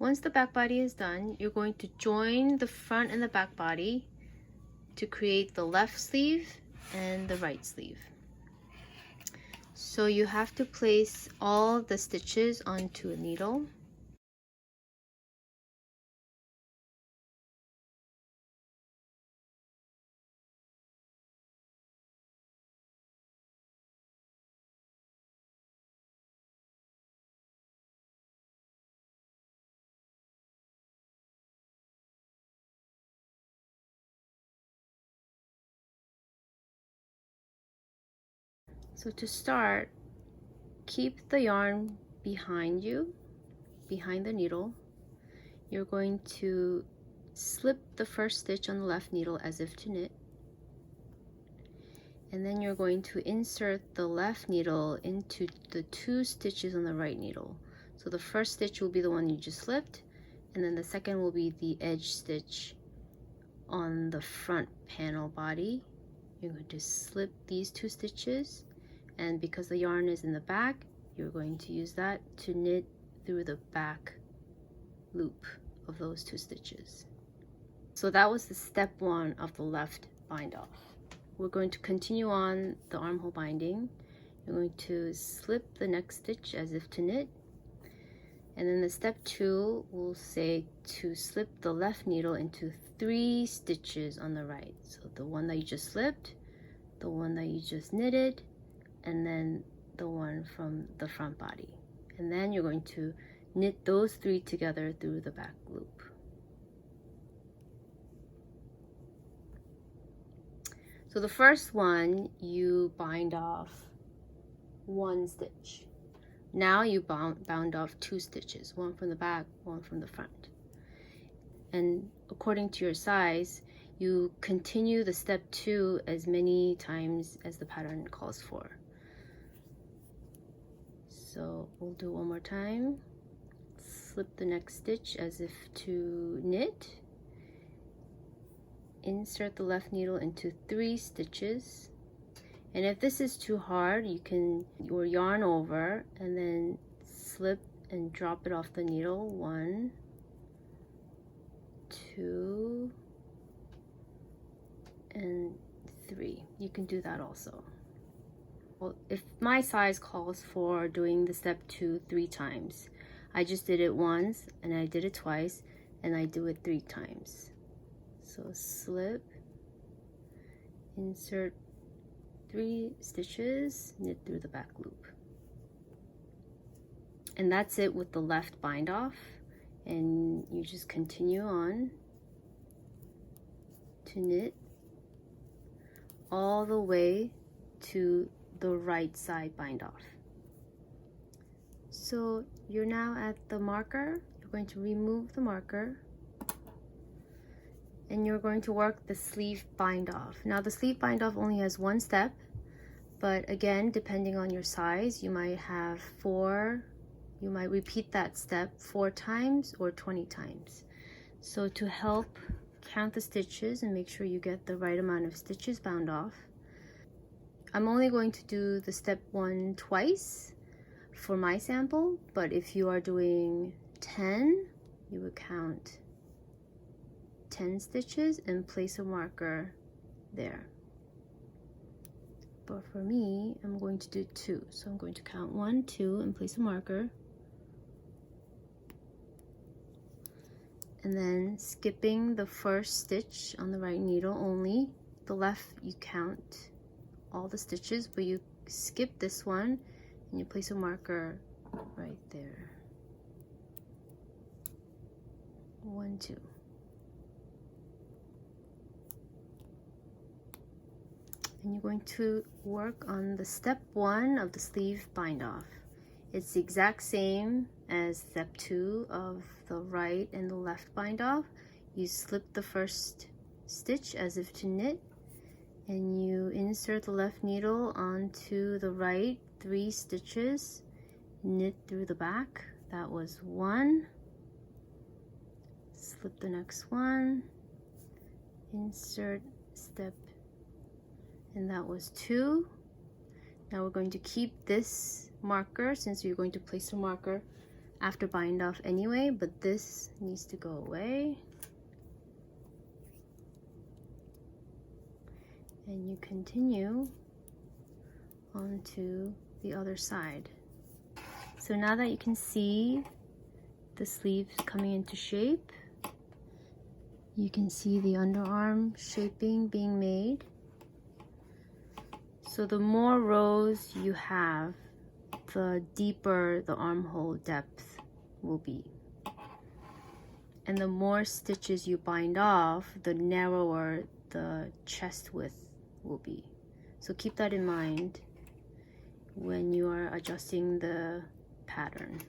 Once the back body is done, you're going to join the front and the back body to create the left sleeve and the right sleeve. So you have to place all the stitches onto a needle. So to start, keep the yarn behind you, behind the needle. You're going to slip the first stitch on the left needle as if to knit. And then you're going to insert the left needle into the 2 stitches on the right needle. So the first stitch will be the one you just slipped, and then the second will be the edge stitch on the front panel body. You're going to slip these 2 stitches, and because the yarn is in the back, you're going to use that to knit through the back loop of those 2 stitches. So that was the step 1 of the left bind off. We're going to continue on the armhole binding. You're going to slip the next stitch as if to knit, and then the step 2 will say to slip the left needle into 3 stitches on the right. So the one that you just slipped, the one that you just knitted, and then the one from the front body. And then you're going to knit those 3 together through the back loop. So the first one, you bind off 1 stitch. Now you bound off 2 stitches, one from the back, one from the front. And according to your size, you continue the step 2 as many times as the pattern calls for. So we'll do one more time. Slip the next stitch as if to knit. Insert the left needle into 3 stitches. And if this is too hard, you can yarn over and then slip and drop it off the needle. 1, 2, and 3. You can do that also. Well, if my size calls for doing the step 2 3 times, I just did it once and I did it twice, and I do it 3 times. So slip, insert 3 stitches, knit through the back loop. And that's it with the left bind off, and you just continue on to knit all the way to the right side bind off. So you're now at the marker. You're going to remove the marker, and you're going to work the sleeve bind off. Now the sleeve bind off only has 1 step, but again, depending on your size, you might have 4, you might repeat that step 4 times or 20 times. So to help count the stitches and make sure you get the right amount of stitches bound off, I'm only going to do the step 1 twice for my sample, but if you are doing 10, you would count 10 stitches and place a marker there. But for me, I'm going to do 2. So I'm going to count 1, 2 and place a marker. And then skipping the first stitch on the right needle only. The left, you count all the stitches, but you skip this one and you place a marker right there. 1, 2. And you're going to work on the step 1 of the sleeve bind off. It's the exact same as step 2 of the right and the left bind off. You slip the first stitch as if to knit, and you insert the left needle onto the right 3 stitches, knit through the back. That was 1. Slip the next one, insert step, and that was 2. Now we're going to keep this marker, since you're going to place a marker after bind off anyway, but this needs to go away. And you continue onto the other side. So now that you can see the sleeves coming into shape, you can see the underarm shaping being made. So the more rows you have, the deeper the armhole depth will be. And the more stitches you bind off, the narrower the chest width will be. So keep that in mind when you are adjusting the pattern.